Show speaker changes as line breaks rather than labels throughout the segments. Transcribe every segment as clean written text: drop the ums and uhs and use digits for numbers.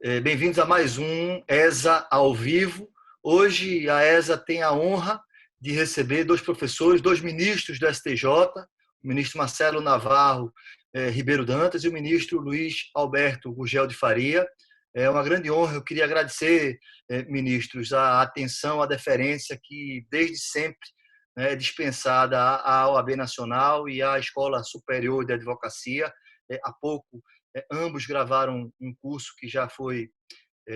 Bem-vindos a mais um ESA ao vivo. Hoje a ESA tem a honra de receber dois professores, dois ministros do STJ, o ministro Marcelo Navarro Ribeiro Dantas e o ministro Luiz Alberto Gurgel de Faria. É uma grande honra. Eu queria agradecer, ministros, a atenção, a deferência que desde sempre é dispensada à OAB Nacional e à Escola Superior de Advocacia. Há pouco, ambos gravaram um curso que já foi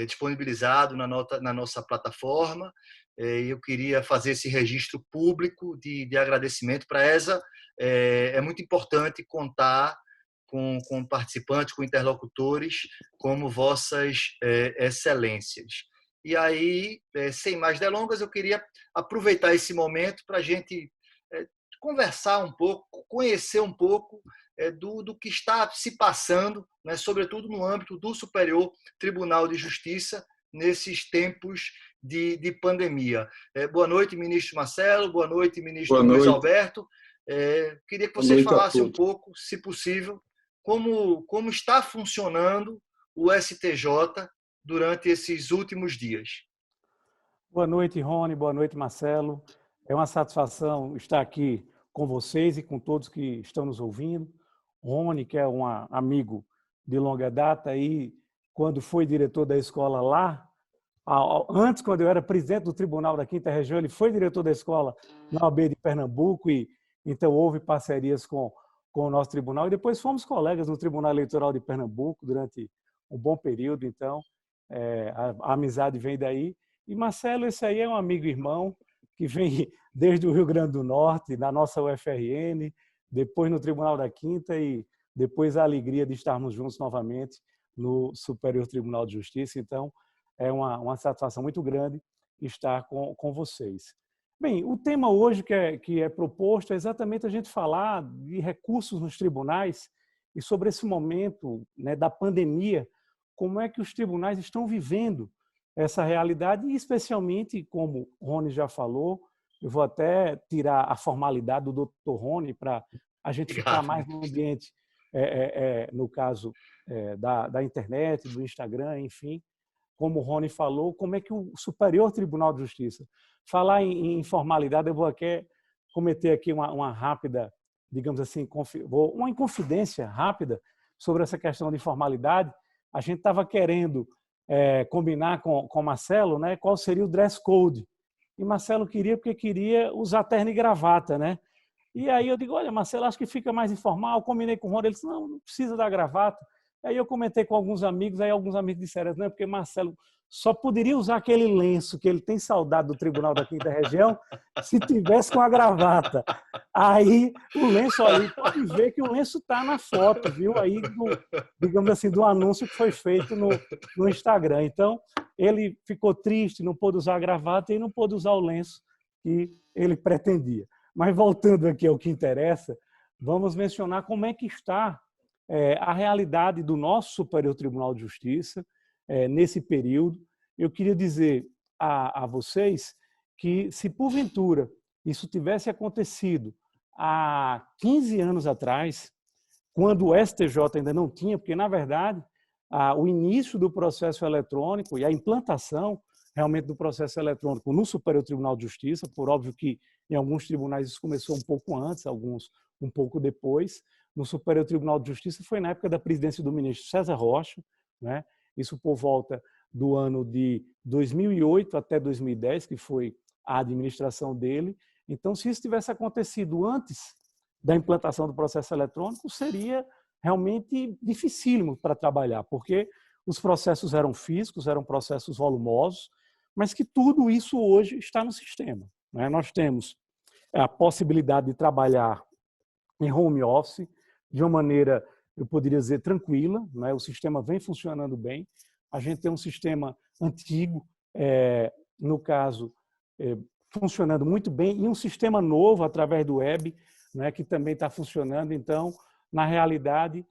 disponibilizado na nossa plataforma. Eu queria fazer esse registro público de agradecimento para a ESA. É muito importante contar com participantes, com interlocutores como vossas excelências. E aí, sem mais delongas, eu queria aproveitar esse momento para a gente conversar um pouco, conhecer um pouco do que está se passando, né, sobretudo no âmbito do Superior Tribunal de Justiça, nesses tempos de pandemia. Boa noite, ministro Marcelo. Boa noite, ministro Luiz Alberto. Queria que vocês falassem um pouco, se possível, como está funcionando o STJ durante esses últimos dias.
Boa noite, Rony. Boa noite, Marcelo. É uma satisfação estar aqui com vocês e com todos que estão nos ouvindo. Rony, que é um amigo de longa data, e quando foi diretor da escola lá, antes, quando eu era presidente do Tribunal da Quinta Região, ele foi diretor da escola na OAB de Pernambuco, e então houve parcerias com o nosso tribunal, e depois fomos colegas no Tribunal Eleitoral de Pernambuco durante um bom período. Então a amizade vem daí. E Marcelo, esse aí é um amigo irmão que vem desde o Rio Grande do Norte, na nossa UFRN, depois no Tribunal da Quinta, e depois a alegria de estarmos juntos novamente no Superior Tribunal de Justiça. Então, é uma satisfação muito grande estar com vocês. Bem, o tema hoje que é proposto é exatamente a gente falar de recursos nos tribunais e sobre esse momento, né, da pandemia, como é que os tribunais estão vivendo essa realidade, e especialmente, como o Rony já falou, eu vou até tirar a formalidade do doutor Rony para a gente ficar mais no ambiente, no caso da internet, do Instagram, enfim. Como o Rony falou, como é que o Superior Tribunal de Justiça... Falar em formalidade, eu vou aqui cometer aqui uma rápida, digamos assim, uma inconfidência rápida sobre essa questão de formalidade. A gente estava querendo combinar com o Marcelo, né, qual seria o dress code. E Marcelo porque queria usar terno e gravata, né? E aí eu digo, olha, Marcelo, acho que fica mais informal. Eu combinei com o Rony, ele disse, não precisa da gravata. Aí eu comentei com alguns amigos, aí alguns amigos disseram, não, porque Marcelo só poderia usar aquele lenço que ele tem saudade do Tribunal da Quinta Região se tivesse com a gravata. Aí o lenço, olha, pode ver que o lenço está na foto, viu? Aí, digamos assim, do anúncio que foi feito no Instagram. Então, ele ficou triste, não pôde usar a gravata e não pôde usar o lenço que ele pretendia. Mas voltando aqui ao que interessa, vamos mencionar como é que está a realidade do nosso Superior Tribunal de Justiça nesse período. Eu queria dizer a vocês que, se porventura isso tivesse acontecido há 15 anos atrás, quando o STJ ainda não tinha, porque, na verdade, o início do processo eletrônico e a implantação realmente do processo eletrônico no Superior Tribunal de Justiça, por óbvio que em alguns tribunais isso começou um pouco antes, alguns um pouco depois. No Superior Tribunal de Justiça foi na época da presidência do ministro César Rocha, né? Isso por volta do ano de 2008 até 2010, que foi a administração dele. Então, se isso tivesse acontecido antes da implantação do processo eletrônico, seria realmente dificílimo para trabalhar, porque os processos eram físicos, eram processos volumosos, mas que tudo isso hoje está no sistema, né? Nós temos a possibilidade de trabalhar em home office de uma maneira, eu poderia dizer, tranquila, né? O sistema vem funcionando bem. A gente tem um sistema antigo, no caso, funcionando muito bem, e um sistema novo através do web, né, que também está funcionando. Então, na realidade,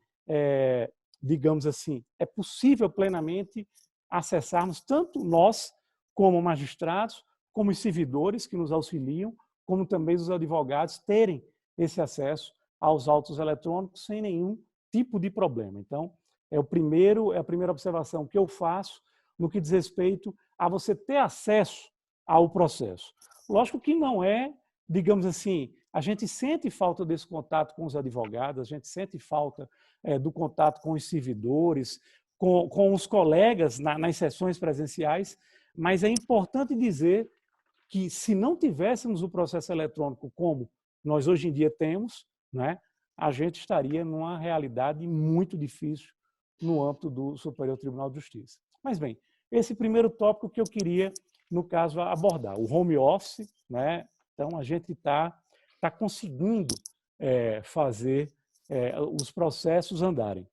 digamos assim, é possível plenamente acessarmos, tanto nós, como magistrados, como os servidores que nos auxiliam, como também os advogados, terem esse acesso aos autos eletrônicos sem nenhum tipo de problema. Então, é a primeira observação que eu faço no que diz respeito a você ter acesso ao processo. Lógico que não é, digamos assim, a gente sente falta desse contato com os advogados, a gente sente falta do contato com os servidores, com os colegas nas sessões presenciais, mas é importante dizer que se não tivéssemos o processo eletrônico como nós hoje em dia temos, né, a gente estaria numa realidade muito difícil no âmbito do Superior Tribunal de Justiça. Mas bem, esse primeiro tópico que eu queria, no caso, abordar, o home office, né? Então a gente está conseguindo fazer os processos andarem.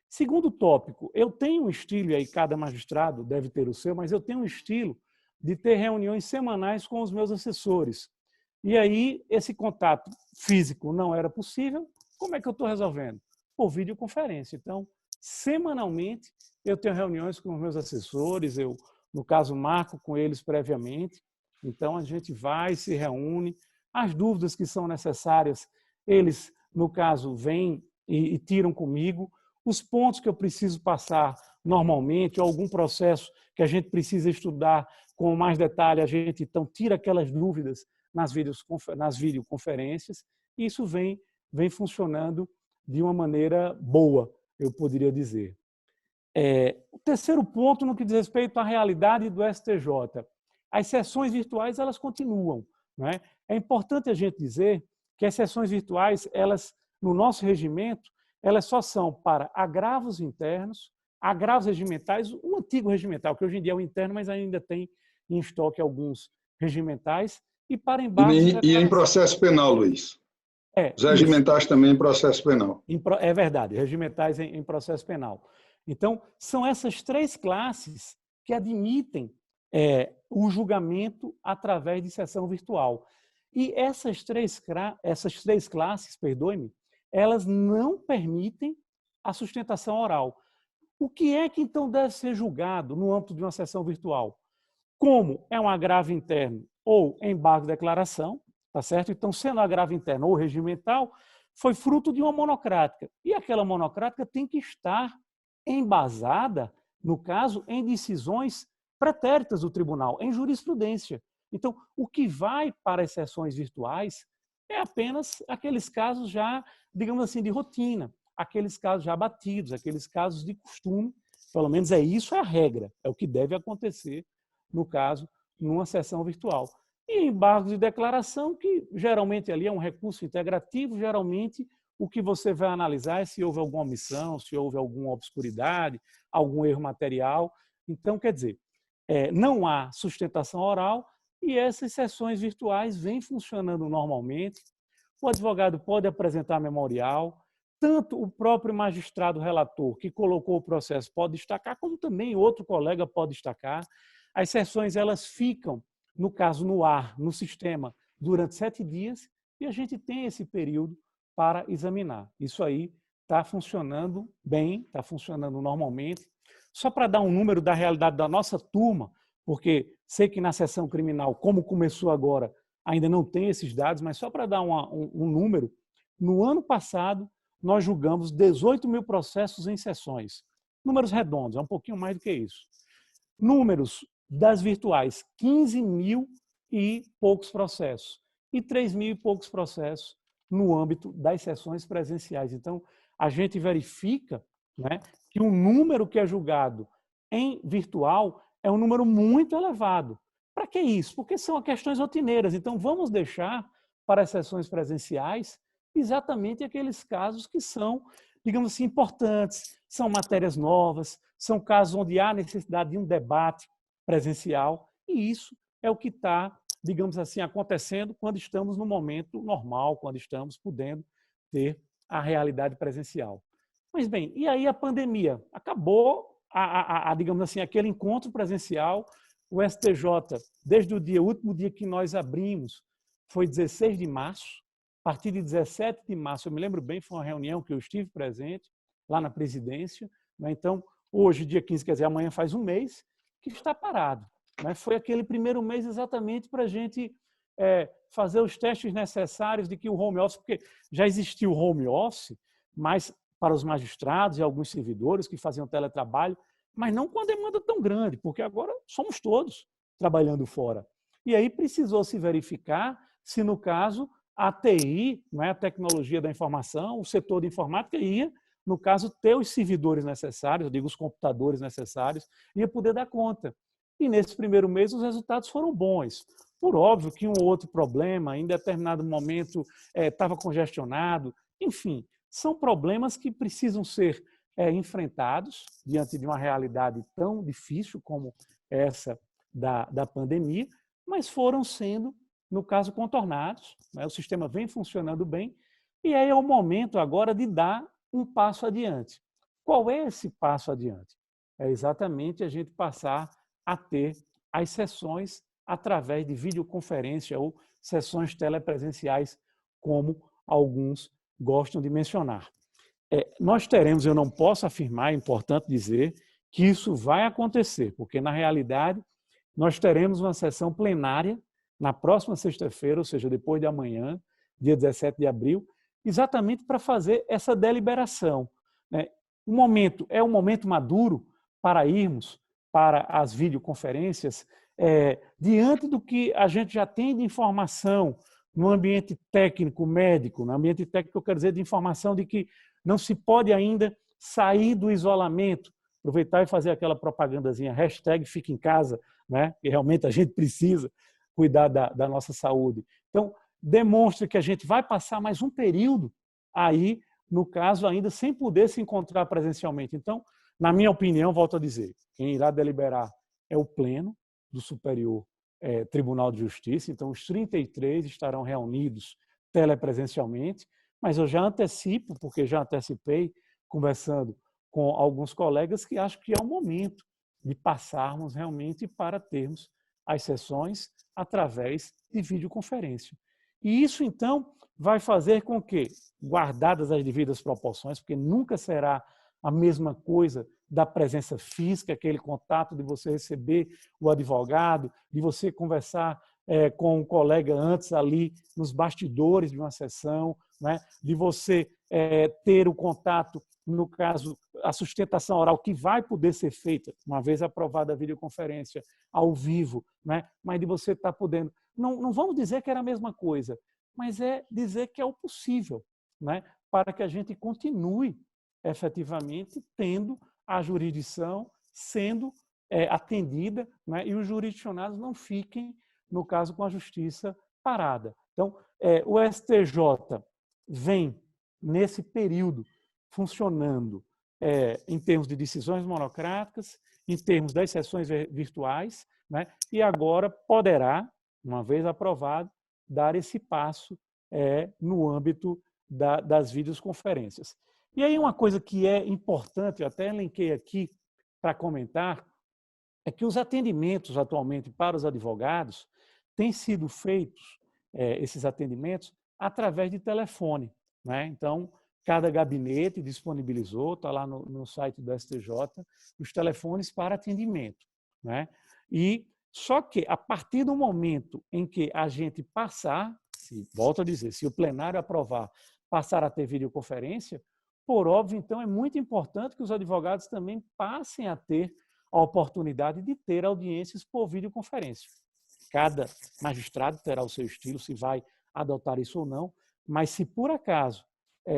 Segundo tópico, eu tenho um estilo, e aí cada magistrado deve ter o seu, mas eu tenho um estilo de ter reuniões semanais com os meus assessores. E aí, esse contato físico não era possível, como é que eu estou resolvendo? Por videoconferência. Então, semanalmente, eu tenho reuniões com os meus assessores, eu, no caso, marco com eles previamente. Então, a gente vai, se reúne, as dúvidas que são necessárias, eles, no caso, vêm e tiram comigo, os pontos que eu preciso passar normalmente, ou algum processo que a gente precisa estudar com mais detalhe, a gente então tira aquelas dúvidas nas videoconferências, e isso vem funcionando de uma maneira boa, eu poderia dizer. O terceiro ponto, no que diz respeito à realidade do STJ, as sessões virtuais elas continuam, não é? É importante a gente dizer que as sessões virtuais, elas, no nosso regimento, elas só são para agravos internos, agravos regimentais, o antigo regimental, que hoje em dia é o interno, mas ainda tem em estoque alguns regimentais, e para embargos...
E em processo penal, Luiz? Os regimentais também em processo penal.
É verdade, regimentais em processo penal. Então, são essas três classes que admitem o julgamento através de sessão virtual. E essas três classes, perdoe-me, elas não permitem a sustentação oral. O que é que, então, deve ser julgado no âmbito de uma sessão virtual? Como é um agravo interno ou embargo de declaração, tá certo? Então, sendo agravo interno ou regimental, foi fruto de uma monocrática. E aquela monocrática tem que estar embasada, no caso, em decisões pretéritas do tribunal, em jurisprudência. Então, o que vai para as sessões virtuais é apenas aqueles casos já, digamos assim, de rotina, aqueles casos já batidos, aqueles casos de costume, pelo menos isso é a regra, é o que deve acontecer, no caso, numa sessão virtual. E embargos de declaração, que geralmente ali é um recurso integrativo, geralmente o que você vai analisar é se houve alguma omissão, se houve alguma obscuridade, algum erro material. Então, quer dizer, não há sustentação oral e essas sessões virtuais vêm funcionando normalmente. O advogado pode apresentar memorial, tanto o próprio magistrado relator que colocou o processo pode destacar, como também outro colega pode destacar. As sessões elas ficam, no caso, no ar, no sistema, durante 7 dias e a gente tem esse período para examinar. Isso aí está funcionando bem, está funcionando normalmente. Só para dar um número da realidade da nossa turma, porque sei que na sessão criminal, como começou agora, ainda não tem esses dados, mas só para dar um número, no ano passado nós julgamos 18 mil processos em sessões. Números redondos, é um pouquinho mais do que isso. Números das virtuais, 15 mil e poucos processos. E 3 mil e poucos processos no âmbito das sessões presenciais. Então, a gente verifica, né, que o número que é julgado em virtual é um número muito elevado. Para que isso? Porque são questões rotineiras. Então, vamos deixar para as sessões presenciais exatamente aqueles casos que são, digamos assim, importantes, são matérias novas, são casos onde há necessidade de um debate presencial, e isso é o que está, digamos assim, acontecendo quando estamos no momento normal, quando estamos podendo ter a realidade presencial. Mas bem, e aí a pandemia? Acabou, digamos assim, aquele encontro presencial, o STJ, desde o último dia que nós abrimos, foi 16 de março, a partir de 17 de março, eu me lembro bem, foi uma reunião que eu estive presente, lá na presidência, né? Então, hoje, dia 15, quer dizer, amanhã faz um mês, que está parado. Né? Foi aquele primeiro mês exatamente para a gente fazer os testes necessários de que o home office, porque já existia o home office, mas para os magistrados e alguns servidores que faziam teletrabalho, mas não com a demanda tão grande, porque agora somos todos trabalhando fora. E aí precisou se verificar se, no caso, a TI, não é, a tecnologia da informação, o setor de informática ia, no caso, ter os servidores necessários, eu digo os computadores necessários, ia poder dar conta. E nesse primeiro mês os resultados foram bons. Por óbvio que um ou outro problema, em determinado momento, estava congestionado, enfim, são problemas que precisam ser enfrentados diante de uma realidade tão difícil como essa da pandemia, mas foram sendo, no caso, contornados, né? O sistema vem funcionando bem, e aí é o momento agora de dar um passo adiante. Qual é esse passo adiante? É exatamente a gente passar a ter as sessões através de videoconferência ou sessões telepresenciais, como alguns gostam de mencionar. Nós teremos, eu não posso afirmar, é importante dizer, que isso vai acontecer, porque, na realidade, nós teremos uma sessão plenária na próxima sexta-feira, ou seja, depois de amanhã, dia 17 de abril, exatamente para fazer essa deliberação. O momento é um momento maduro para irmos para as videoconferências, diante do que a gente já tem de informação no ambiente técnico médico, no ambiente técnico eu quero dizer de informação de que não se pode ainda sair do isolamento, aproveitar e fazer aquela propagandazinha, hashtag fica em casa, né? Que realmente a gente precisa cuidar da nossa saúde. Então, demonstra que a gente vai passar mais um período aí, no caso, ainda sem poder se encontrar presencialmente. Então, na minha opinião, volto a dizer, quem irá deliberar é o Pleno do Superior Tribunal de Justiça, então os 33 estarão reunidos telepresencialmente, mas eu já antecipo, porque já antecipei, conversando com alguns colegas, que acho que é o momento de passarmos realmente para termos as sessões através de videoconferência. E isso, então, vai fazer com que, guardadas as devidas proporções, porque nunca será a mesma coisa da presença física, aquele contato de você receber o advogado, de você conversar com um colega antes ali nos bastidores de uma sessão, né? De você ter o contato, no caso, a sustentação oral que vai poder ser feita, uma vez aprovada a videoconferência, ao vivo, né? Mas de você estar podendo... Não vamos dizer que era a mesma coisa, mas é dizer que é o possível, né? Para que a gente continue efetivamente tendo a jurisdição sendo atendida, né? E os jurisdicionados não fiquem, no caso, com a justiça parada. Então, o STJ vem, nesse período, funcionando em termos de decisões monocráticas, em termos das sessões virtuais, né? E agora poderá, uma vez aprovado, dar esse passo no âmbito das videoconferências. E aí uma coisa que é importante, eu até elenquei aqui para comentar, é que os atendimentos atualmente para os advogados têm sido feitos, esses atendimentos, através de telefone, né? Então, cada gabinete disponibilizou, está lá no site do STJ, os telefones para atendimento, né? E só que, a partir do momento em que a gente passar, volto a dizer, se o plenário aprovar, passar a ter videoconferência, por óbvio, então, é muito importante que os advogados também passem a ter a oportunidade de ter audiências por videoconferência. Cada magistrado terá o seu estilo, se vai adotar isso ou não, mas se por acaso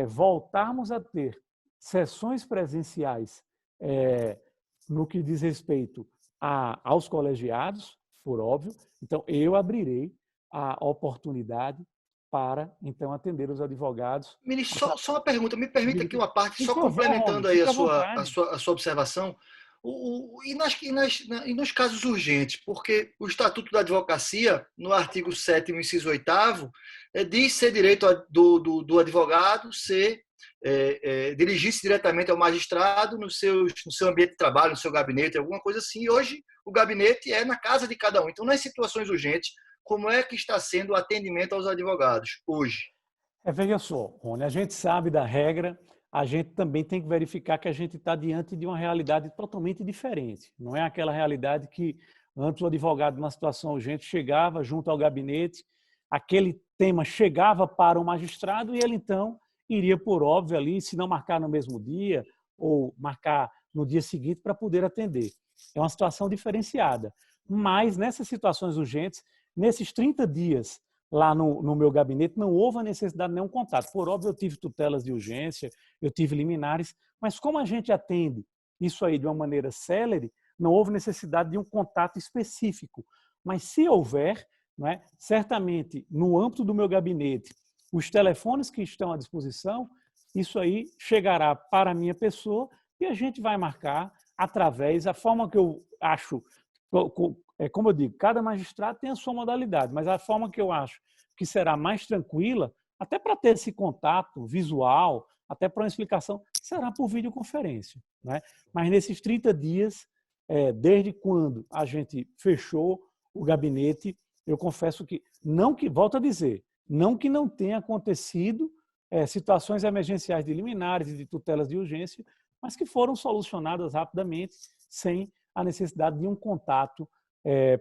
voltarmos a ter sessões presenciais no que diz respeito aos colegiados, por óbvio, então eu abrirei a oportunidade para, então, atender os advogados.
Ministro, só uma pergunta, me permita aqui uma parte, só complementando aí a sua observação. E nos casos urgentes, porque o Estatuto da Advocacia, no artigo 7º, inciso 8º, diz ser direito do advogado dirigir-se diretamente ao magistrado no seu ambiente de trabalho, no seu gabinete, alguma coisa assim. E hoje o gabinete é na casa de cada um. Então, nas situações urgentes, como é que está sendo o atendimento aos advogados hoje?
Veja só, Rony, a gente sabe da regra, a gente também tem que verificar que a gente está diante de uma realidade totalmente diferente. Não é aquela realidade que antes o advogado, numa situação urgente, chegava junto ao gabinete, aquele tema chegava para o magistrado e ele, então, iria por óbvio ali, se não marcar no mesmo dia ou marcar no dia seguinte para poder atender. É uma situação diferenciada. Mas nessas situações urgentes, nesses 30 dias lá no meu gabinete, não houve a necessidade de nenhum contato. Por óbvio, eu tive tutelas de urgência, eu tive liminares, mas como a gente atende isso aí de uma maneira célere, não houve necessidade de um contato específico. Mas se houver, não é, certamente, no âmbito do meu gabinete, os telefones que estão à disposição, isso aí chegará para a minha pessoa e a gente vai marcar através da forma que eu acho, como eu digo, cada magistrado tem a sua modalidade, mas a forma que eu acho que será mais tranquila, até para ter esse contato visual, até para uma explicação, será por videoconferência, né? Mas nesses 30 dias, desde quando a gente fechou o gabinete, eu confesso que, volto a dizer, não que não tenha acontecido situações emergenciais de liminares e de tutelas de urgência, mas que foram solucionadas rapidamente, sem a necessidade de um contato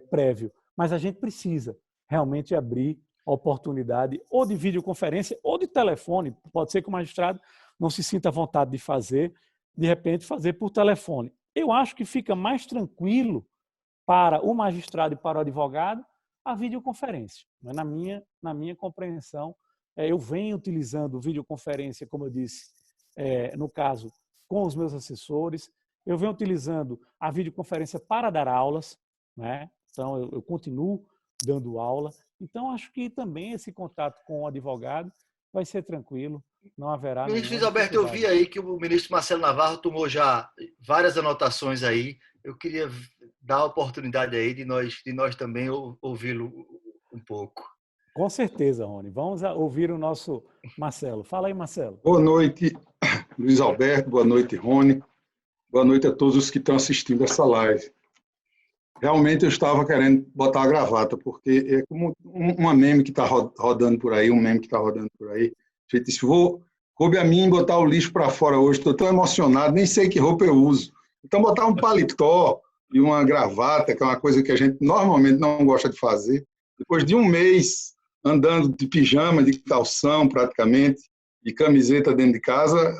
prévio. Mas a gente precisa realmente abrir a oportunidade ou de videoconferência ou de telefone. Pode ser que o magistrado não se sinta à vontade de fazer, de repente fazer por telefone. Eu acho que fica mais tranquilo para o magistrado e para o advogado a videoconferência. Na minha compreensão, eu venho utilizando videoconferência, como eu disse, no caso, com os meus assessores. Eu venho utilizando a videoconferência para dar aulas, né? Então, eu continuo dando aula. Então, acho que também esse contato com o advogado vai ser tranquilo, não haverá
Ministro
nenhuma
Luiz Alberto, eu vi
dificuldade.
aí que o ministro Marcelo Navarro tomou já várias anotações aí. Eu queria dar a oportunidade aí de nós também ouvi-lo um pouco.
Com certeza, Rony. Vamos ouvir o nosso Marcelo. Fala aí, Marcelo.
Boa noite, Luiz Alberto. Boa noite, Rony. Boa noite a todos os que estão assistindo essa live. Realmente eu estava querendo botar a gravata, porque é como uma meme que está rodando por aí, A gente disse, coube a mim botar o lixo para fora hoje, estou tão emocionado, nem sei que roupa eu uso. Então, botar um paletó e uma gravata, que é uma coisa que a gente normalmente não gosta de fazer, depois de um mês andando de pijama, de calção praticamente, de camiseta dentro de casa,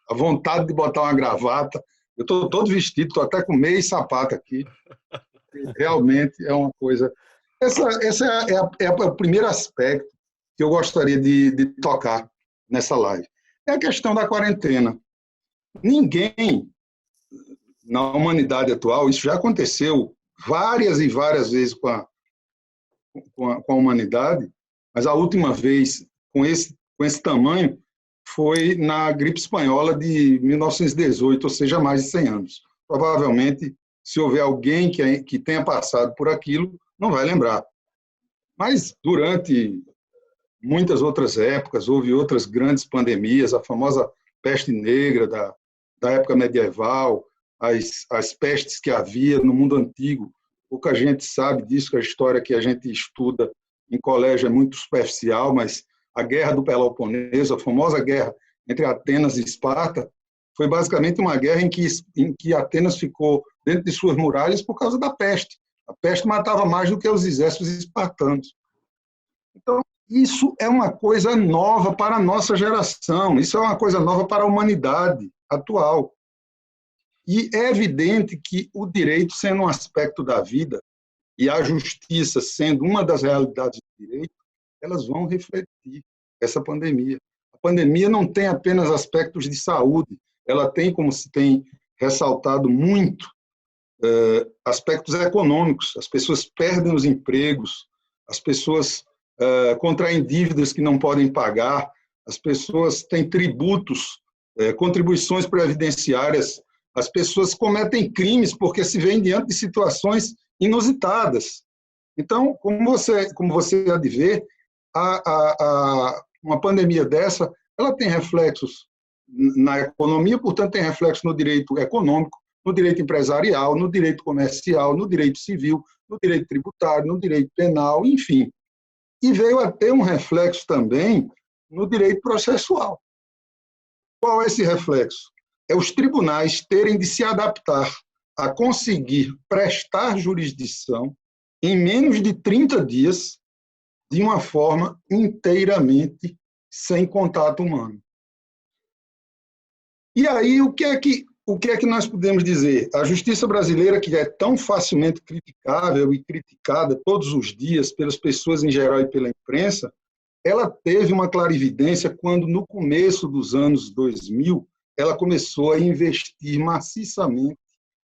a vontade de botar uma gravata. Eu estou todo vestido, estou até com meia e sapato aqui. Realmente é uma coisa... Esse é o primeiro aspecto que eu gostaria de tocar nessa live. É a questão da quarentena. Ninguém, na humanidade atual, isso já aconteceu várias e várias vezes com a humanidade, mas a última vez com esse tamanho foi na gripe espanhola de 1918, ou seja, mais de 100 anos. Provavelmente, se houver alguém que tenha passado por aquilo, não vai lembrar. Mas, durante muitas outras épocas, houve outras grandes pandemias, a famosa peste negra da época medieval, as pestes que havia no mundo antigo. Pouca gente sabe disso, que a história que a gente estuda em colégio é muito superficial, mas a Guerra do Peloponeso, a famosa guerra entre Atenas e Esparta, foi basicamente uma guerra em que Atenas ficou dentro de suas muralhas por causa da peste. A peste matava mais do que os exércitos espartanos. Então, isso é uma coisa nova para a nossa geração, isso é uma coisa nova para a humanidade atual. E é evidente que o direito, sendo um aspecto da vida, e a justiça sendo uma das realidades do direito, elas vão refletir essa pandemia. A pandemia não tem apenas aspectos de saúde, ela tem, como se tem ressaltado muito, aspectos econômicos. As pessoas perdem os empregos, as pessoas contraem dívidas que não podem pagar, as pessoas têm tributos, contribuições previdenciárias, as pessoas cometem crimes porque se veem diante de situações inusitadas. Então, como você há de ver, uma pandemia dessa, ela tem reflexos na economia, portanto, tem reflexos no direito econômico, no direito empresarial, no direito comercial, no direito civil, no direito tributário, no direito penal, enfim. E veio a ter um reflexo também no direito processual. Qual é esse reflexo? É os tribunais terem de se adaptar a conseguir prestar jurisdição em menos de 30 dias de uma forma inteiramente sem contato humano. E aí, o que é que nós podemos dizer? A justiça brasileira, que é tão facilmente criticável e criticada todos os dias pelas pessoas em geral e pela imprensa, ela teve uma clarividência quando, no começo dos anos 2000, ela começou a investir maciçamente,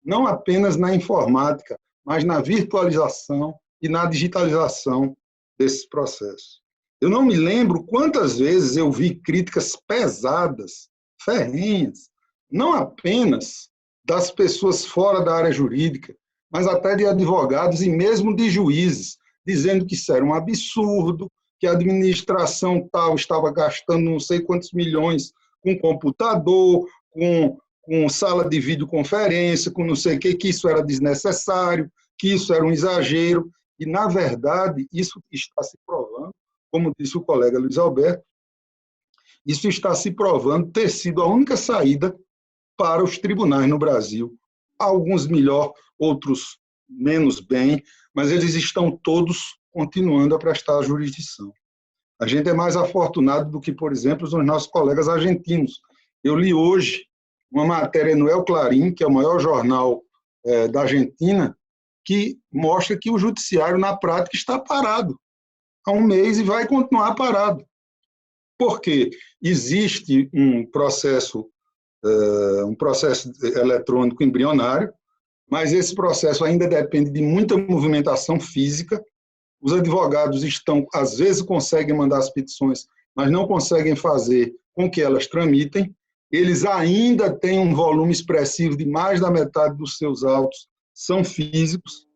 não apenas na informática, mas na virtualização e na digitalização desses processos. Eu não me lembro quantas vezes eu vi críticas pesadas, ferrenhas, não apenas das pessoas fora da área jurídica, mas até de advogados e mesmo de juízes, dizendo que isso era um absurdo, que a administração tal estava gastando não sei quantos milhões com computador, com sala de videoconferência, com não sei o que isso era desnecessário, que isso era um exagero. E, na verdade, isso está se provando, como disse o colega Luiz Alberto, isso está se provando ter sido a única saída para os tribunais no Brasil. Alguns melhor, outros menos bem, mas eles estão todos continuando a prestar jurisdição. A gente é mais afortunado do que, por exemplo, os nossos colegas argentinos. Eu li hoje uma matéria no El Clarín, que é o maior jornal da Argentina, que mostra que o judiciário, na prática, está parado há um mês e vai continuar parado. Por quê? Existe um processo eletrônico embrionário, mas esse processo ainda depende de muita movimentação física. Os advogados às vezes conseguem mandar as petições, mas não conseguem fazer com que elas tramitem. Eles ainda têm um volume expressivo de mais da metade dos seus autos são físicos.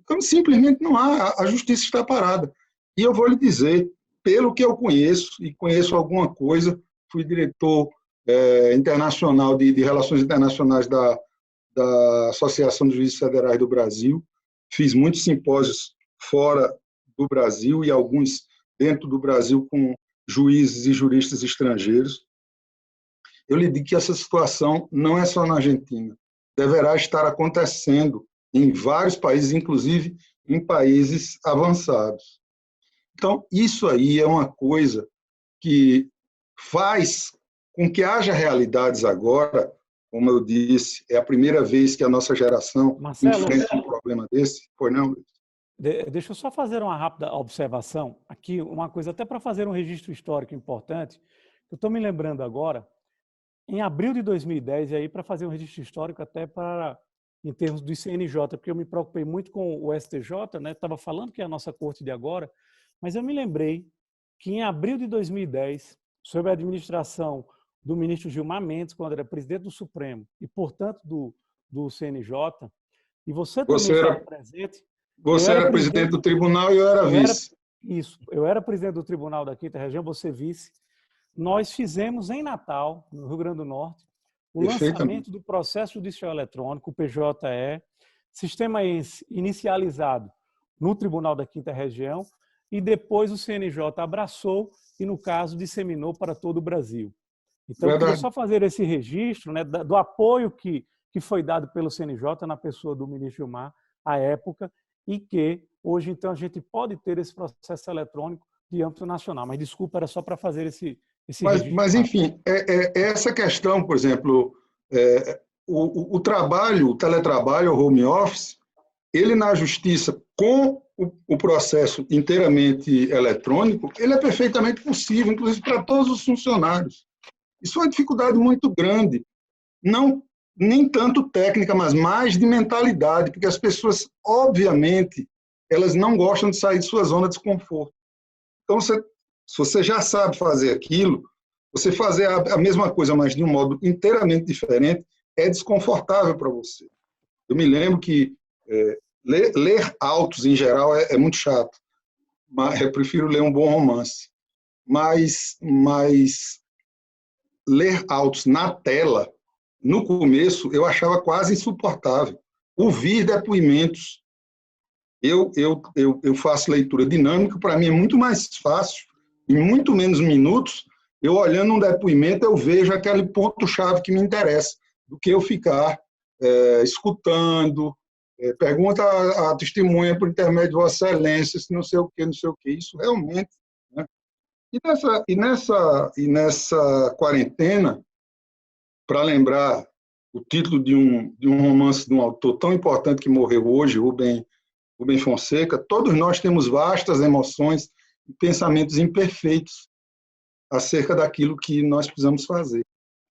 Então, simplesmente não há, a justiça está parada. E eu vou lhe dizer, pelo que eu conheço, e conheço alguma coisa, fui diretor internacional de Relações Internacionais da Associação dos Juízes Federais do Brasil, fiz muitos simpósios fora do Brasil e alguns dentro do Brasil com juízes e juristas estrangeiros. Eu lhe digo que essa situação não é só na Argentina, deverá estar acontecendo em vários países, inclusive em países avançados. Então, isso aí é uma coisa que faz com que haja realidades agora, como eu disse, é a primeira vez que a nossa geração enfrenta um problema desse. Pois não, Luiz?
Deixa eu só fazer uma rápida observação aqui, uma coisa até para fazer um registro histórico importante. Eu estou me lembrando agora, em abril de 2010, e aí para fazer um registro histórico até em termos do CNJ, porque eu me preocupei muito com o STJ, né? Estava falando que é a nossa corte de agora, mas eu me lembrei que em abril de 2010, sob a administração do ministro Gilmar Mendes, quando era presidente do Supremo e, portanto, do CNJ, e você também estava presente.
Você era presidente do tribunal e eu era vice.
Eu era presidente do tribunal da Quinta Região, você vice. Nós fizemos em Natal, no Rio Grande do Norte, o lançamento do processo judicial eletrônico, o PJE, sistema esse inicializado no Tribunal da Quinta Região, e depois o CNJ abraçou e, no caso, disseminou para todo o Brasil. Então, eu queria só fazer esse registro, né, do apoio que foi dado pelo CNJ na pessoa do ministro Gilmar à época, e que hoje, então, a gente pode ter esse processo eletrônico de âmbito nacional. Mas, desculpa, era só para fazer esse registro.
Mas enfim, essa questão, por exemplo, o trabalho, o teletrabalho, o home office, ele na justiça, com o processo inteiramente eletrônico, ele é perfeitamente possível, inclusive para todos os funcionários. Isso é uma dificuldade muito grande, não nem tanto técnica, mas mais de mentalidade, porque as pessoas, obviamente, elas não gostam de sair de sua zona de desconforto. Então, se você já sabe fazer aquilo, você fazer a mesma coisa, mas de um modo inteiramente diferente, é desconfortável para você. Eu me lembro que ler autos, em geral, é muito chato. Mas eu prefiro ler um bom romance. Mas ler autos na tela, no começo, eu achava quase insuportável. Ouvir depoimentos. Eu faço leitura dinâmica, para mim é muito mais fácil, em muito menos minutos, eu olhando um depoimento, eu vejo aquele ponto-chave que me interessa, do que eu ficar escutando, pergunta à testemunha por intermédio de Vossa Excelência, se não sei o quê, não sei o quê. Isso realmente, né? E nessa quarentena, para lembrar o título de um romance de um autor tão importante que morreu hoje, Rubem Fonseca, todos nós temos vastas emoções e pensamentos imperfeitos acerca daquilo que nós precisamos fazer.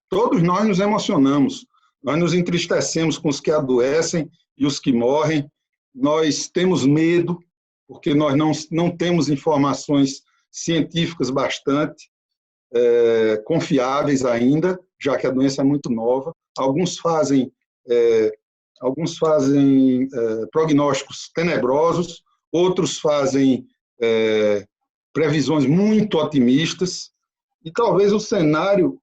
Todos nós nos emocionamos, nós nos entristecemos com os que adoecem e os que morrem, nós temos medo, porque nós não temos informações científicas bastante confiáveis ainda, já que a doença é muito nova. Alguns fazem prognósticos tenebrosos, outros fazem previsões muito otimistas, e talvez o cenário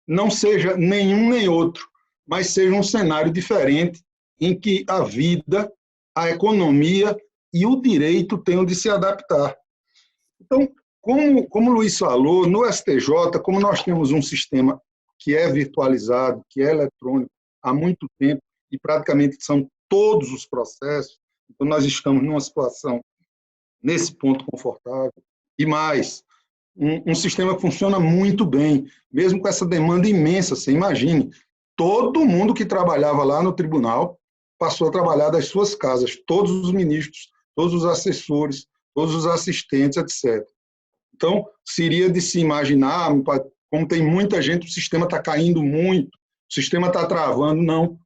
não seja nenhum nem outro, mas seja um cenário diferente em que a vida, a economia e o direito tenham de se adaptar. Então, como o Luiz falou, no STJ, como nós temos um sistema que é virtualizado, que é eletrônico há muito tempo, e praticamente são todos os processos, então nós estamos numa situação, nesse ponto, confortável. E mais, um sistema que funciona muito bem, mesmo com essa demanda imensa. Você imagine, todo mundo que trabalhava lá no tribunal passou a trabalhar das suas casas, todos os ministros, todos os assessores, todos os assistentes, etc. Então, seria de se imaginar, como tem muita gente, o sistema está caindo muito, o sistema está travando. Não,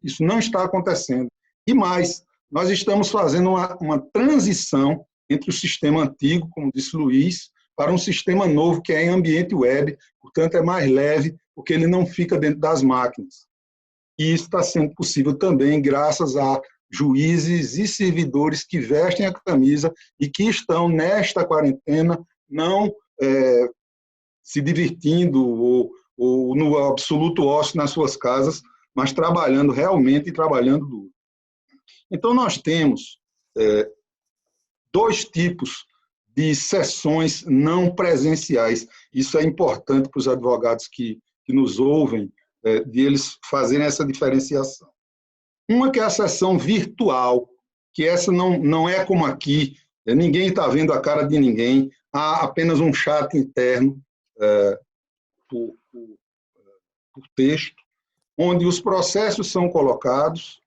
isso não está acontecendo. E mais, nós estamos fazendo uma transição entre o sistema antigo, como disse Luiz, para um sistema novo que é em ambiente web, portanto é mais leve, porque ele não fica dentro das máquinas. E isso está sendo possível também graças a juízes e servidores que vestem a camisa e que estão nesta quarentena não se divertindo ou no absoluto ócio nas suas casas, mas trabalhando realmente e trabalhando duro. Então, nós temos dois tipos de sessões não presenciais. Isso é importante para os advogados que nos ouvem, de eles fazerem essa diferenciação. Uma que é a sessão virtual, que essa não é como aqui, ninguém está vendo a cara de ninguém, há apenas um chat interno por texto, onde os processos são colocados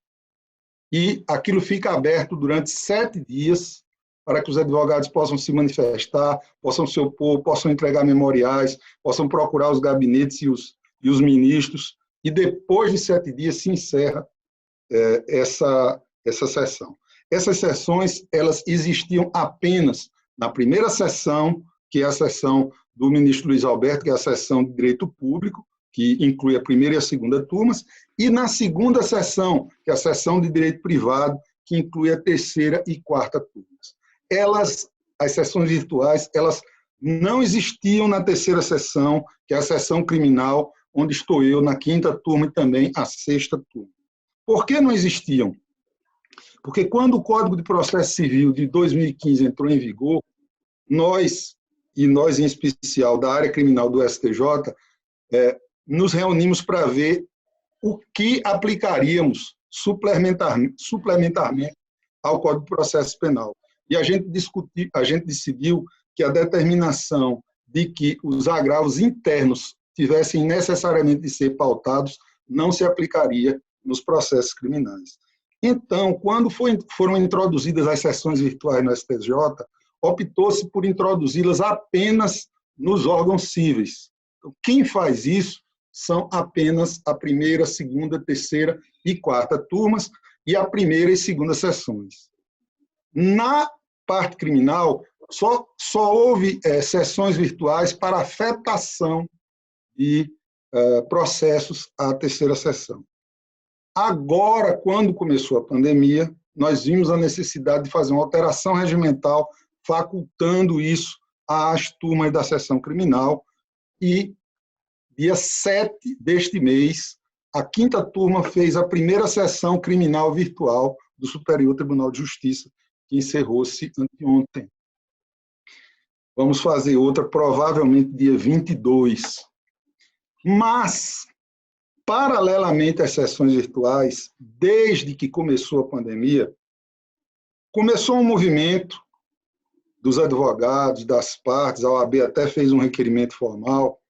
e aquilo fica aberto durante 7 dias para que os advogados possam se manifestar, possam se opor, possam entregar memoriais, possam procurar os gabinetes e os ministros, e depois de 7 dias se encerra essa sessão. Essas sessões, elas existiam apenas na primeira sessão, que é a sessão do ministro Luiz Alberto, que é a sessão de Direito Público, que inclui a primeira e a segunda turmas, e na segunda sessão, que é a sessão de Direito Privado, que inclui a terceira e quarta turmas. As sessões virtuais, elas não existiam na terceira sessão, que é a sessão criminal, onde estou eu, na quinta turma e também a sexta turma. Por que não existiam? Porque quando o Código de Processo Civil de 2015 entrou em vigor, nós em especial da área criminal do STJ, nos reunimos para ver o que aplicaríamos suplementarmente ao Código de Processo Penal. E a gente decidiu que a determinação de que os agravos internos tivessem necessariamente de ser pautados não se aplicaria nos processos criminais. Então, quando foram introduzidas as sessões virtuais no STJ, optou-se por introduzi-las apenas nos órgãos cíveis. Então, quem faz isso são apenas a primeira, segunda, terceira e quarta turmas e a primeira e segunda sessões. Na parte criminal, só houve sessões virtuais para afetação de processos à terceira sessão. Agora, quando começou a pandemia, nós vimos a necessidade de fazer uma alteração regimental, facultando isso às turmas da sessão criminal, e dia 7 deste mês, a quinta turma fez a primeira sessão criminal virtual do Superior Tribunal de Justiça, que encerrou-se anteontem. Vamos fazer outra, provavelmente dia 22. Mas, paralelamente às sessões virtuais, desde que começou a pandemia, começou um movimento dos advogados, das partes, a OAB até fez um requerimento formal,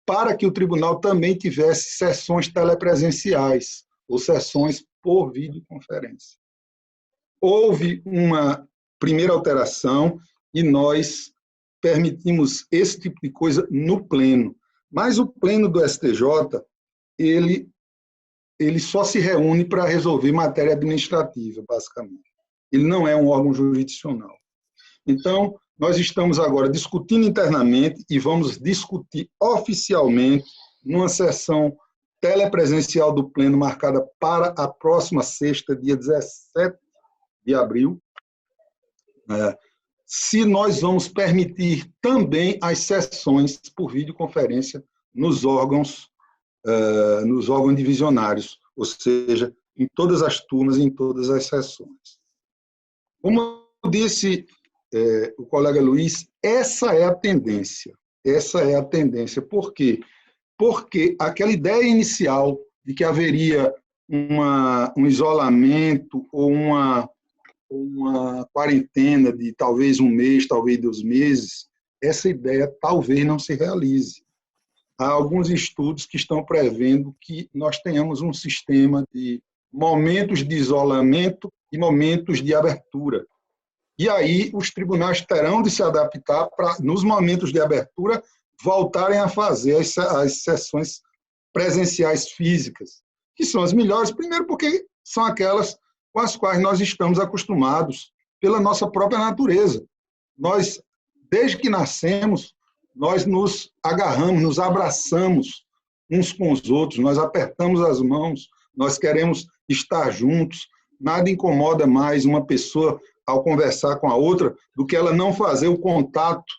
para que o tribunal também tivesse sessões telepresenciais, ou sessões por videoconferência. Houve uma primeira alteração e nós permitimos esse tipo de coisa no pleno. Mas o pleno do STJ, ele só se reúne para resolver matéria administrativa, basicamente. Ele não é um órgão jurisdicional. Então, nós estamos agora discutindo internamente e vamos discutir oficialmente numa sessão telepresencial do pleno marcada para a próxima sexta, dia 17 de abril, se nós vamos permitir também as sessões por videoconferência nos órgãos divisionários, ou seja, em todas as turmas e em todas as sessões. Como disse o colega Luiz, essa é a tendência. Essa é a tendência. Por quê? Porque aquela ideia inicial de que haveria um isolamento ou uma quarentena de talvez um mês, talvez 2 meses, essa ideia talvez não se realize. Há alguns estudos que estão prevendo que nós tenhamos um sistema de momentos de isolamento e momentos de abertura. E aí os tribunais terão de se adaptar para, nos momentos de abertura, voltarem a fazer as sessões presenciais físicas, que são as melhores, primeiro porque são aquelas com as quais nós estamos acostumados pela nossa própria natureza. Nós, desde que nascemos, nós nos agarramos, nos abraçamos uns com os outros, nós apertamos as mãos, nós queremos estar juntos, nada incomoda mais uma pessoa ao conversar com a outra do que ela não fazer o contato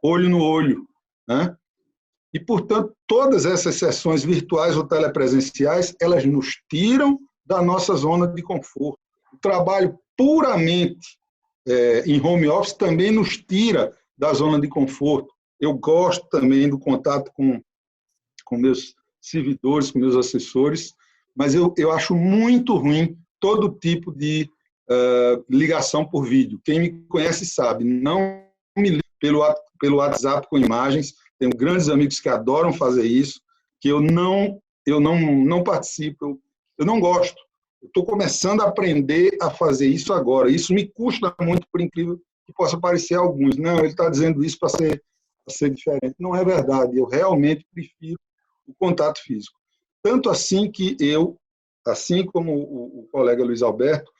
olho no olho, né? E, portanto, todas essas sessões virtuais ou telepresenciais, elas nos tiram da nossa zona de conforto. O trabalho puramente em home office também nos tira da zona de conforto. Eu gosto também do contato com meus servidores, com meus assessores, mas eu acho muito ruim todo tipo de ligação por vídeo. Quem me conhece sabe, não me liga pelo WhatsApp com imagens. Tenho grandes amigos que adoram fazer isso, que eu não participo, eu não gosto. Eu estou começando a aprender a fazer isso agora. Isso me custa muito, por incrível que possa parecer a alguns. Não, ele está dizendo isso para ser diferente. Não é verdade. Eu realmente prefiro o contato físico. Tanto assim que eu, assim como o colega Luiz Alberto,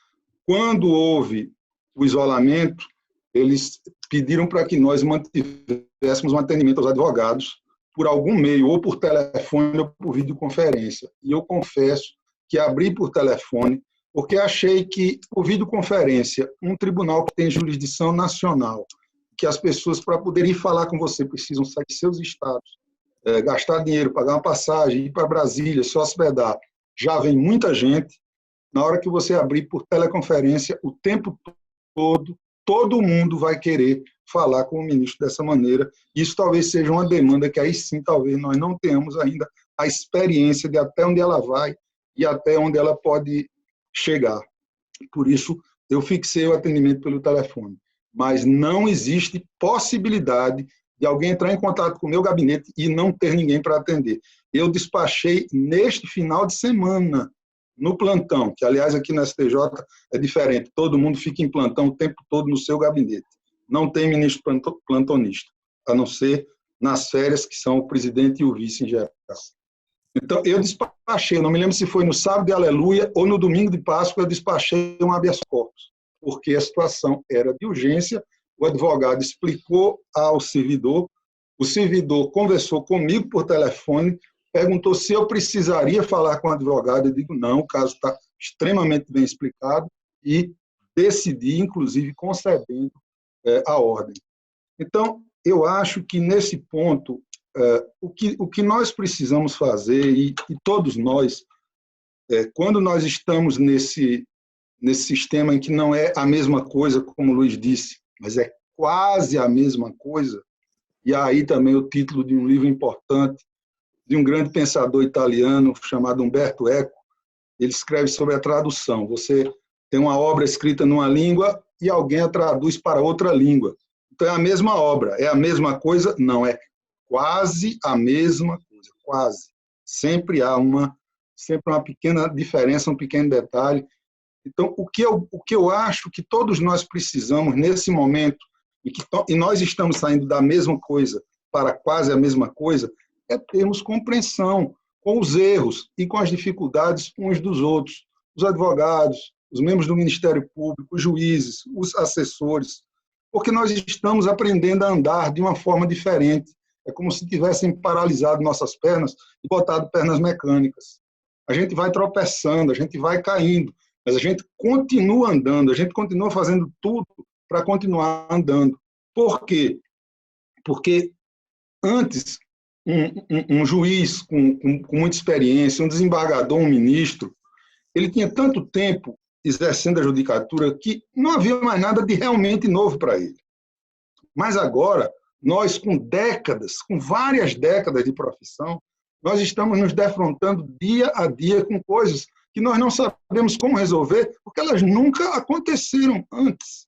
quando houve o isolamento, eles pediram para que nós mantivéssemos um atendimento aos advogados por algum meio, ou por telefone ou por videoconferência. E eu confesso que abri por telefone, porque achei que, por videoconferência, um tribunal que tem jurisdição nacional, que as pessoas, para poderem falar com você, precisam sair de seus estados, gastar dinheiro, pagar uma passagem, ir para Brasília, se hospedar, já vem muita gente. Na hora que você abrir por teleconferência, o tempo todo mundo vai querer falar com o ministro dessa maneira. Isso talvez seja uma demanda que aí sim, talvez nós não tenhamos ainda a experiência de até onde ela vai e até onde ela pode chegar. Por isso, eu fixei o atendimento pelo telefone. Mas não existe possibilidade de alguém entrar em contato com o meu gabinete e não ter ninguém para atender. Eu despachei neste final de semana, no plantão, que, aliás, aqui na STJ é diferente. Todo mundo fica em plantão o tempo todo no seu gabinete. Não tem ministro plantonista, a não ser nas férias, que são o presidente e o vice em geral. Então, eu despachei, não me lembro se foi no sábado de Aleluia ou no domingo de Páscoa, eu despachei um habeas corpus, porque a situação era de urgência, o advogado explicou ao servidor, o servidor conversou comigo por telefone, perguntou se eu precisaria falar com o advogado, eu digo não, o caso está extremamente bem explicado, e decidi, inclusive, concedendo a ordem. Então, eu acho que nesse ponto, o que nós precisamos fazer, e todos nós, quando nós estamos nesse sistema em que não é a mesma coisa, como o Luiz disse, mas é quase a mesma coisa, e aí também o título de um livro importante, de um grande pensador italiano chamado Umberto Eco, ele escreve sobre a tradução. Você tem uma obra escrita numa língua e alguém a traduz para outra língua. Então, é a mesma obra. É a mesma coisa? Não, é quase a mesma coisa. Quase. Sempre há sempre uma pequena diferença, um pequeno detalhe. Então, o que eu acho que todos nós precisamos nesse momento, e nós estamos saindo da mesma coisa para quase a mesma coisa, é termos compreensão com os erros e com as dificuldades uns dos outros. Os advogados, os membros do Ministério Público, os juízes, os assessores, porque nós estamos aprendendo a andar de uma forma diferente. É como se tivessem paralisado nossas pernas e botado pernas mecânicas. A gente vai tropeçando, a gente vai caindo, mas a gente continua andando, a gente continua fazendo tudo para continuar andando. Por quê? Porque antes, um juiz com muita experiência, um desembargador, um ministro, ele tinha tanto tempo exercendo a judicatura que não havia mais nada de realmente novo para ele. Mas agora, nós com décadas, com várias décadas de profissão, nós estamos nos defrontando dia a dia com coisas que nós não sabemos como resolver, porque elas nunca aconteceram antes.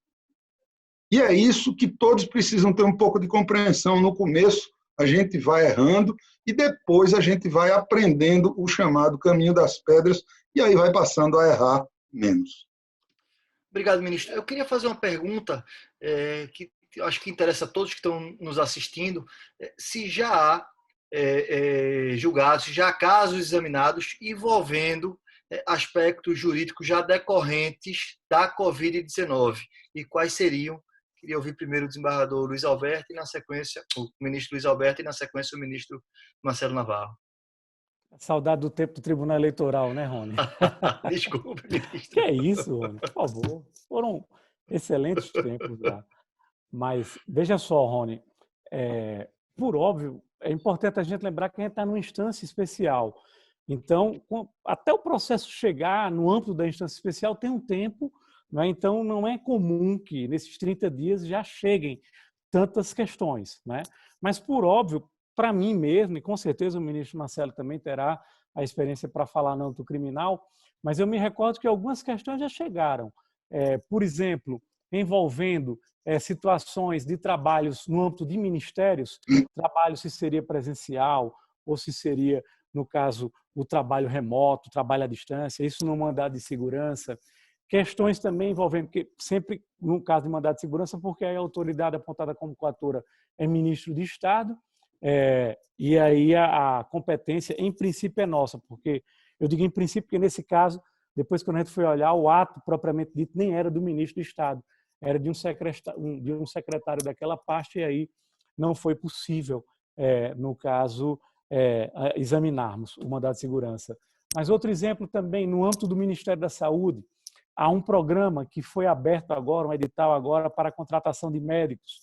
E é isso que todos precisam ter um pouco de compreensão. No começo, a gente vai errando e depois a gente vai aprendendo o chamado caminho das pedras e aí vai passando a errar menos.
Obrigado, ministro. Eu queria fazer uma pergunta que eu acho que interessa a todos que estão nos assistindo. Se já há julgados, se já há casos examinados envolvendo aspectos jurídicos já decorrentes da Covid-19 e quais seriam. Queria ouvir primeiro o desembargador Luiz Alberto e, na sequência, o ministro Luiz Alberto e, na sequência, o ministro Marcelo Navarro.
Saudade do tempo do Tribunal Eleitoral, né, Rony?
Desculpe, ministro.
Que é isso, Rony? Por favor. Foram excelentes tempos já. Mas, veja só, Rony, por óbvio, é importante a gente lembrar que a gente está numa instância especial. Então, até o processo chegar no âmbito da instância especial tem um tempo, né? Então não é comum que nesses 30 dias já cheguem tantas questões, né? Mas, por óbvio, para mim mesmo, e com certeza o ministro Marcelo também terá a experiência para falar no âmbito criminal, mas eu me recordo que algumas questões já chegaram. Por exemplo, envolvendo situações de trabalhos no âmbito de ministérios, trabalho se seria presencial ou se seria, no caso, o trabalho remoto, o trabalho à distância, isso no mandado de segurança. Questões também envolvendo, porque sempre no caso de mandado de segurança, porque a autoridade apontada como coatora é ministro de Estado, e aí a competência, em princípio, é nossa, porque eu digo em princípio porque nesse caso, depois quando a gente foi olhar, o ato propriamente dito nem era do ministro de Estado, era de um secretário daquela pasta, e aí não foi possível, no caso, examinarmos o mandado de segurança. Mas outro exemplo também, no âmbito do Ministério da Saúde, há um programa que foi aberto agora, um edital agora para a contratação de médicos.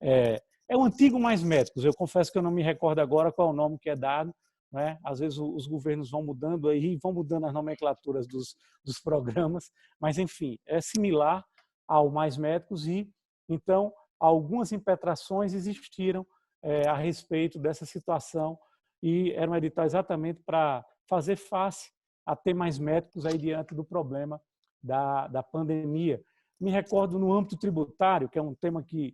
É o antigo Mais Médicos, eu confesso que eu não me recordo agora qual é o nome que é dado, né? Às vezes os governos vão mudando aí, vão mudando as nomenclaturas dos programas, mas enfim, é similar ao Mais Médicos e, então, algumas impetrações existiram a respeito dessa situação e era um edital exatamente para fazer face a ter mais médicos aí diante do problema da pandemia. Me recordo no âmbito tributário, que é um tema que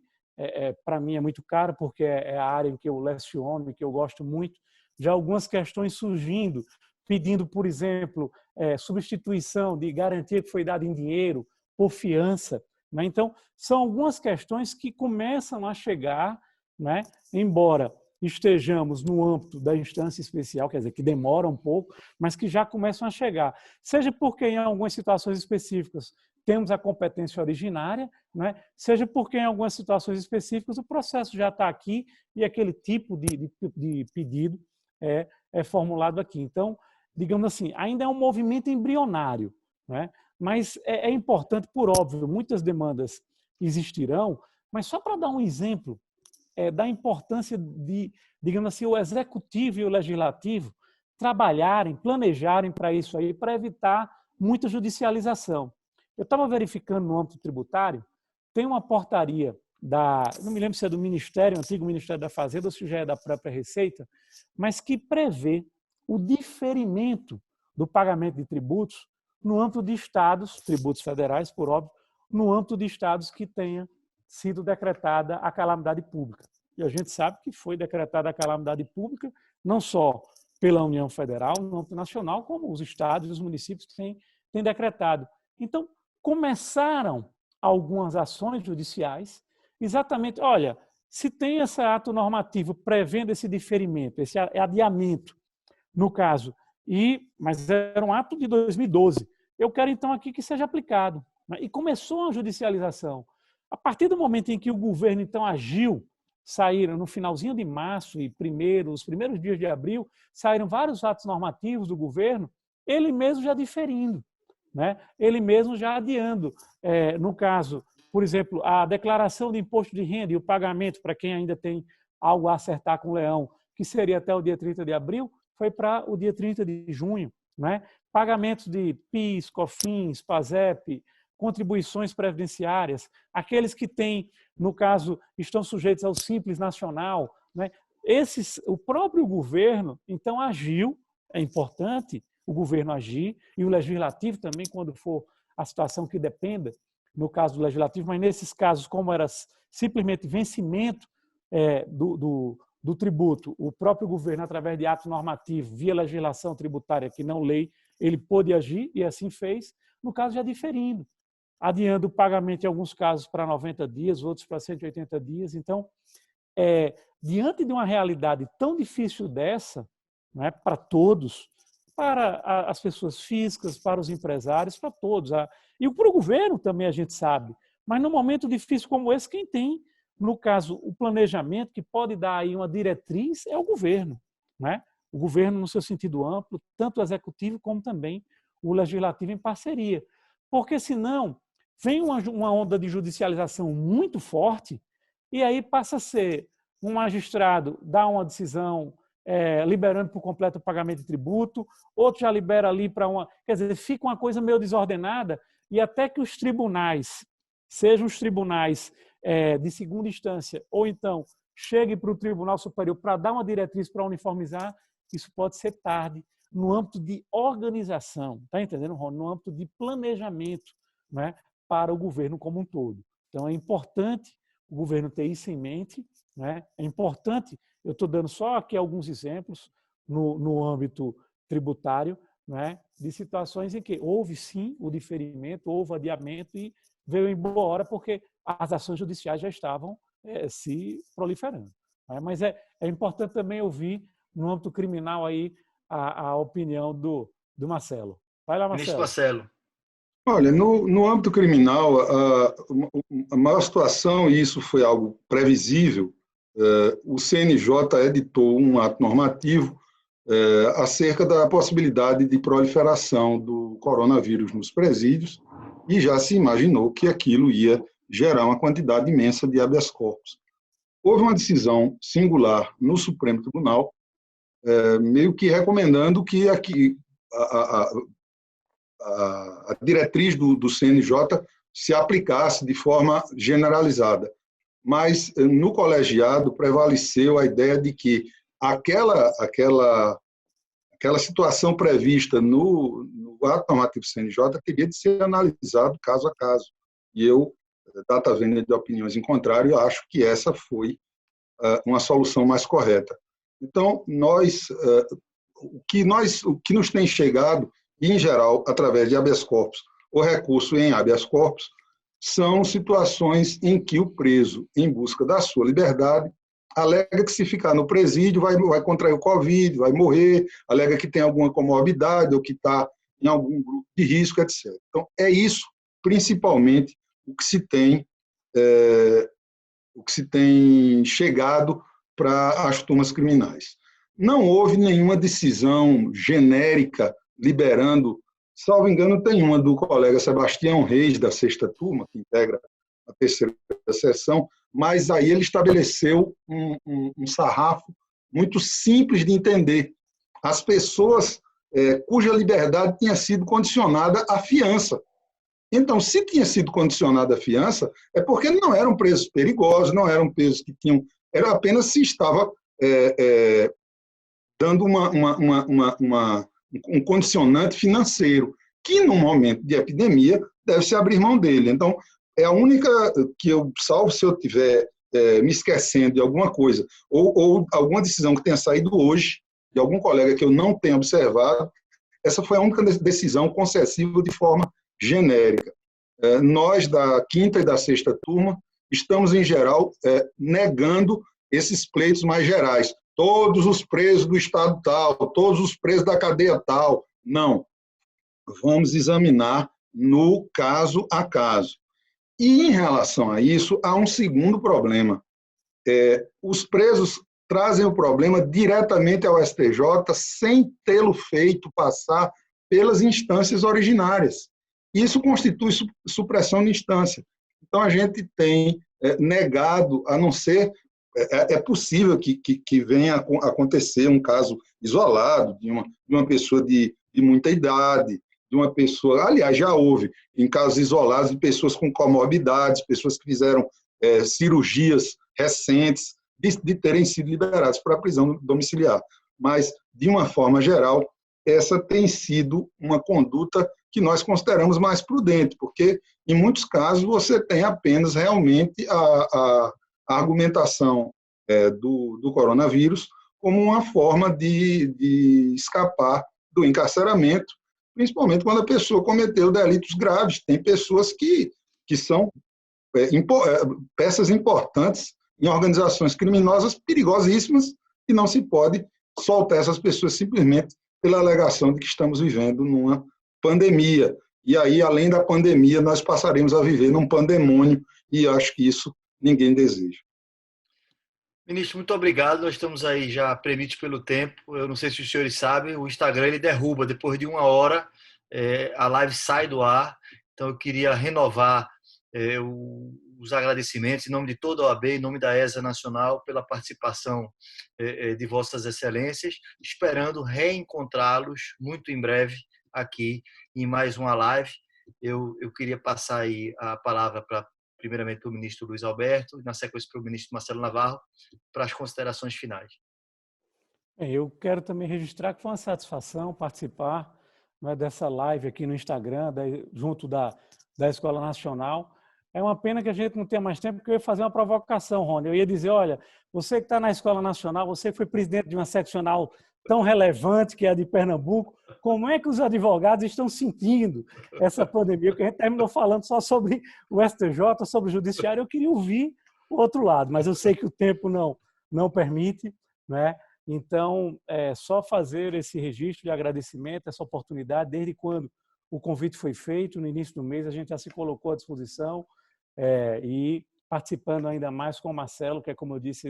para mim é muito caro, porque é a área em que eu leciono e que eu gosto muito, já algumas questões surgindo, pedindo, por exemplo, substituição de garantia que foi dada em dinheiro por fiança, né? Então, são algumas questões que começam a chegar, né? Embora estejamos no âmbito da instância especial, quer dizer, que demora um pouco, mas que já começam a chegar. Seja porque em algumas situações específicas temos a competência originária, né? Seja porque em algumas situações específicas o processo já está aqui e aquele tipo de pedido é formulado aqui. Então, digamos assim, ainda é um movimento embrionário, né? Mas é importante, por óbvio, muitas demandas existirão, mas só para dar um exemplo da importância de, digamos assim, o executivo e o legislativo trabalharem, planejarem para isso aí, para evitar muita judicialização. Eu estava verificando no âmbito tributário, tem uma portaria não me lembro se é do Ministério, antigo Ministério da Fazenda, ou se já é da própria Receita, mas que prevê o diferimento do pagamento de tributos no âmbito de estados, tributos federais, por óbvio, no âmbito de estados que tenha sido decretada a calamidade pública. E a gente sabe que foi decretada a calamidade pública não só pela União Federal, no âmbito nacional, como os estados e os municípios têm decretado. Então, começaram algumas ações judiciais, exatamente, olha, se tem esse ato normativo prevendo esse diferimento, esse adiamento, no caso, mas era um ato de 2012, eu quero então aqui que seja aplicado. E começou a judicialização. A partir do momento em que o governo então agiu, saíram no finalzinho de março e os primeiros dias de abril, saíram vários atos normativos do governo, ele mesmo já diferindo, né? Ele mesmo já adiando. No caso, por exemplo, a declaração de imposto de renda e o pagamento para quem ainda tem algo a acertar com o Leão, que seria até o dia 30 de abril, foi para o dia 30 de junho, né? Pagamentos de PIS, COFINS, PASEP, contribuições previdenciárias, aqueles que têm, no caso, estão sujeitos ao Simples Nacional, né? O próprio governo, então, agiu, é importante o governo agir, e o legislativo também, quando for a situação que dependa, no caso do legislativo, mas nesses casos, como era simplesmente vencimento do tributo, o próprio governo, através de ato normativo, via legislação tributária, que não lei, ele pôde agir, e assim fez, no caso já diferindo, adiando o pagamento em alguns casos para 90 dias, outros para 180 dias. Então, diante de uma realidade tão difícil dessa, né, para todos, para as pessoas físicas, para os empresários, para todos, e para o governo também a gente sabe, mas num momento difícil como esse, quem tem, no caso, o planejamento, que pode dar aí uma diretriz, é o governo, né? O governo no seu sentido amplo, tanto o executivo como também o legislativo em parceria. Porque senão vem uma onda de judicialização muito forte e aí passa a ser um magistrado dá uma decisão liberando por completo o pagamento de tributo, outro já libera ali para uma... Quer dizer, fica uma coisa meio desordenada e até que os tribunais, sejam os tribunais de segunda instância ou então chegue para o Tribunal Superior para dar uma diretriz para uniformizar, isso pode ser tarde, no âmbito de organização, está entendendo, Rony? No âmbito de planejamento, né, para o governo como um todo. Então, é importante o governo ter isso em mente, né? É importante, eu estou dando só aqui alguns exemplos no âmbito tributário, né, de situações em que houve sim o diferimento, houve adiamento e veio em boa hora porque as ações judiciais já estavam se proliferando. Né? Mas é importante também ouvir no âmbito criminal aí a opinião do Marcelo. Vai lá,
Ministro
Marcelo.
Marcelo.
Olha, no âmbito criminal, a maior situação, e isso foi algo previsível, o CNJ editou um ato normativo acerca da possibilidade de proliferação do coronavírus nos presídios e já se imaginou que aquilo ia gerar uma quantidade imensa de habeas corpus. Houve uma decisão singular no Supremo Tribunal, meio que recomendando que aqui a diretriz do CNJ se aplicasse de forma generalizada. Mas no colegiado prevaleceu a ideia de que aquela situação prevista no ato normativo CNJ teria de ser analisado caso a caso. E eu, data vênia de opiniões em contrário, acho que essa foi uma solução mais correta. Então, o que nos tem chegado, em geral, através de habeas corpus ou recurso em habeas corpus, são situações em que o preso, em busca da sua liberdade, alega que se ficar no presídio vai contrair o Covid, vai morrer, alega que tem alguma comorbidade ou que está em algum grupo de risco, etc. Então, é isso, principalmente, o que se tem chegado para as turmas criminais. Não houve nenhuma decisão genérica liberando, salvo engano, tem uma do colega Sebastião Reis, da 6ª turma, que integra a 3ª seção, mas aí ele estabeleceu um sarrafo muito simples de entender. As pessoas cuja liberdade tinha sido condicionada à fiança. Então, se tinha sido condicionada à fiança, é porque não eram presos perigosos, não eram presos que tinham... Era apenas se estava dando um condicionante financeiro, que, num momento de epidemia, deve-se abrir mão dele. Então, é a única que eu, salvo se eu estiver me esquecendo de alguma coisa, ou alguma decisão que tenha saído hoje, de algum colega que eu não tenha observado, essa foi a única decisão concessiva de forma genérica. Nós, da quinta e da sexta turma, estamos, em geral, negando esses pleitos mais gerais. Todos os presos do estado tal, todos os presos da cadeia tal. Não. Vamos examinar no caso a caso. E, em relação a isso, há um segundo problema. Os presos trazem o problema diretamente ao STJ sem tê-lo feito passar pelas instâncias originárias. Isso constitui supressão de instância. Então, a gente tem negado, a não ser... É possível que venha a acontecer um caso isolado de uma pessoa de muita idade, de uma pessoa... Aliás, já houve, em casos isolados, de pessoas com comorbidades, pessoas que fizeram cirurgias recentes, de terem sido liberados para a prisão domiciliar. Mas, de uma forma geral, essa tem sido uma conduta que nós consideramos mais prudente, porque, em muitos casos, você tem apenas realmente a argumentação do coronavírus como uma forma de escapar do encarceramento, principalmente quando a pessoa cometeu delitos graves. Tem pessoas que são peças importantes em organizações criminosas perigosíssimas e não se pode soltar essas pessoas simplesmente pela alegação de que estamos vivendo numa pandemia. E aí, além da pandemia, nós passaremos a viver num pandemônio e acho que isso ninguém deseja.
Ministro, muito obrigado. Nós estamos aí já premidos pelo tempo. Eu não sei se os senhores sabem, o Instagram ele derruba. Depois de 1 hora, a live sai do ar. Então, eu queria renovar os agradecimentos em nome de toda a OAB, em nome da ESA Nacional, pela participação de Vossas Excelências, esperando reencontrá-los muito em breve aqui em mais uma live. Eu queria passar aí a palavra primeiramente para o ministro Luiz Alberto e, na sequência, para o ministro Marcelo Navarro, para as considerações finais.
Eu quero também registrar que foi uma satisfação participar, né, dessa live aqui no Instagram, junto da Escola Nacional. É uma pena que a gente não tenha mais tempo, porque eu ia fazer uma provocação, Rony. Eu ia dizer, olha, você que está na Escola Nacional, você foi presidente de uma seccional tão relevante que é a de Pernambuco, como é que os advogados estão sentindo essa pandemia? Porque a gente terminou falando só sobre o STJ, sobre o Judiciário, eu queria ouvir o outro lado, mas eu sei que o tempo não permite, né? Então, só fazer esse registro de agradecimento, essa oportunidade, desde quando o convite foi feito, no início do mês, a gente já se colocou à disposição e participando ainda mais com o Marcelo, que é, como eu disse,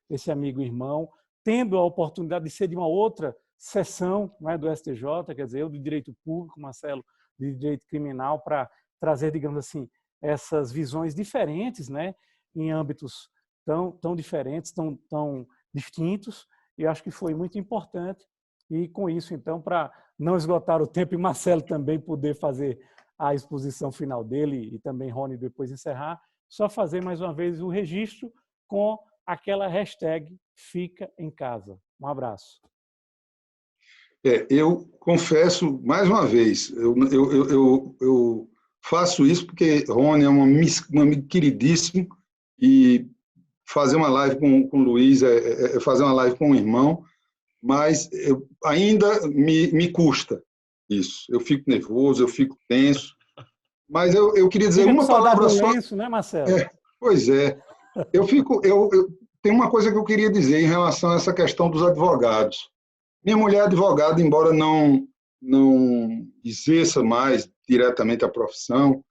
esse amigo e irmão, tendo a oportunidade de ser de uma outra seção, né, do STJ, quer dizer, eu de Direito Público, Marcelo de Direito Criminal, para trazer, digamos assim, essas visões diferentes, né, em âmbitos tão diferentes, tão distintos, e acho que foi muito importante. E com isso, então, para não esgotar o tempo e Marcelo também poder fazer a exposição final dele e também Rony depois encerrar, só fazer mais uma vez o registro com aquela hashtag Fica em Casa. Um abraço.
Eu confesso, mais uma vez, eu faço isso porque Rony é um amigo queridíssimo e fazer uma live com o Luiz é fazer uma live com um irmão, mas ainda me custa isso. Eu fico nervoso, eu fico tenso, mas eu queria dizer uma palavra só.
Lenço, né, Marcelo?
Pois é. Tem uma coisa que eu queria dizer em relação a essa questão dos advogados. Minha mulher é advogada, embora não exerça mais diretamente a profissão,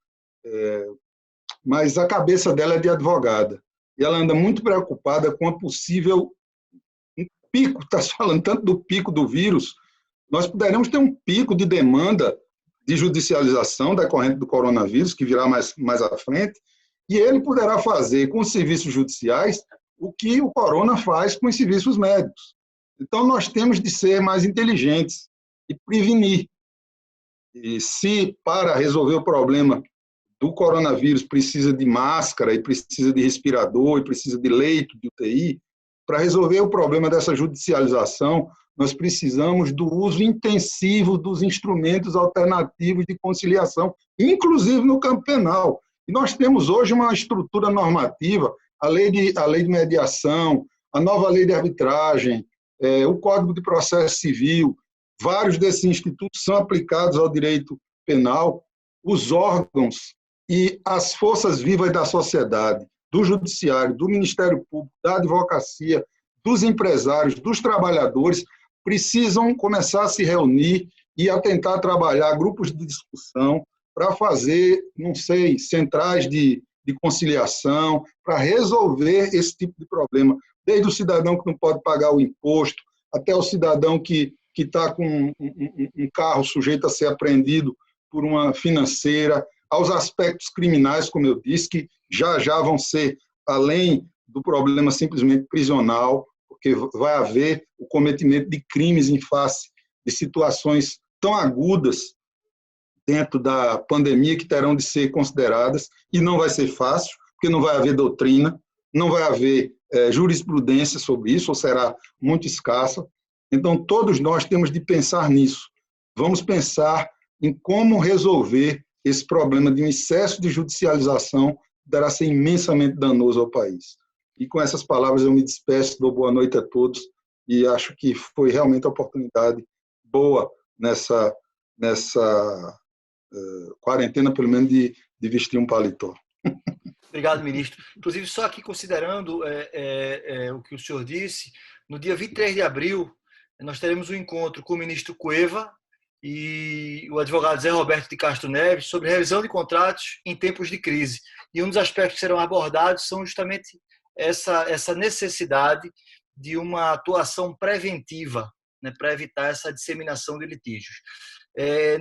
mas a cabeça dela é de advogada. E ela anda muito preocupada com a possível pico, está falando tanto do pico do vírus, nós poderemos ter um pico de demanda de judicialização decorrente do coronavírus, que virá mais à frente, e ele poderá fazer com os serviços judiciais o que o corona faz com os serviços médicos. Então, nós temos de ser mais inteligentes e prevenir. E se, para resolver o problema do coronavírus, precisa de máscara, e precisa de respirador, e precisa de leito de UTI, para resolver o problema dessa judicialização, nós precisamos do uso intensivo dos instrumentos alternativos de conciliação, inclusive no campo penal. E nós temos hoje uma estrutura normativa, a lei de mediação, a nova lei de arbitragem, o Código de Processo Civil, vários desses institutos são aplicados ao direito penal, os órgãos e as forças vivas da sociedade, do judiciário, do Ministério Público, da advocacia, dos empresários, dos trabalhadores, precisam começar a se reunir e a tentar trabalhar grupos de discussão para fazer, não sei, centrais de conciliação, para resolver esse tipo de problema, desde o cidadão que não pode pagar o imposto, até o cidadão que está com um carro sujeito a ser apreendido por uma financeira, aos aspectos criminais, como eu disse, que já vão ser além do problema simplesmente prisional, porque vai haver o cometimento de crimes em face de situações tão agudas dentro da pandemia que terão de ser consideradas, e não vai ser fácil, porque não vai haver doutrina, não vai haver jurisprudência sobre isso, ou será muito escassa. Então, todos nós temos de pensar nisso. Vamos pensar em como resolver esse problema de um excesso de judicialização que dará ser imensamente danoso ao país. E com essas palavras eu me despeço, dou boa noite a todos e acho que foi realmente uma oportunidade boa nessa quarentena, pelo menos, de vestir um paletó.
Obrigado, ministro. Inclusive, só aqui considerando o que o senhor disse, no dia 23 de abril, nós teremos um encontro com o ministro Cueva e o advogado Zé Roberto de Castro Neves sobre revisão de contratos em tempos de crise. E um dos aspectos que serão abordados são justamente essa necessidade de uma atuação preventiva, né, para evitar essa disseminação de litígios.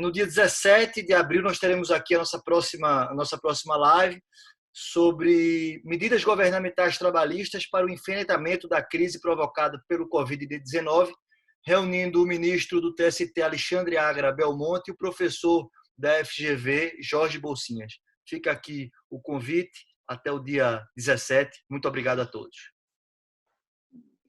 No dia 17 de abril, nós teremos aqui a nossa próxima live sobre medidas governamentais trabalhistas para o enfrentamento da crise provocada pelo Covid-19, reunindo o ministro do TST, Alexandre Agra Belmonte, e o professor da FGV, Jorge Bolsinhas. Fica aqui o convite, até o dia 17. Muito obrigado a todos.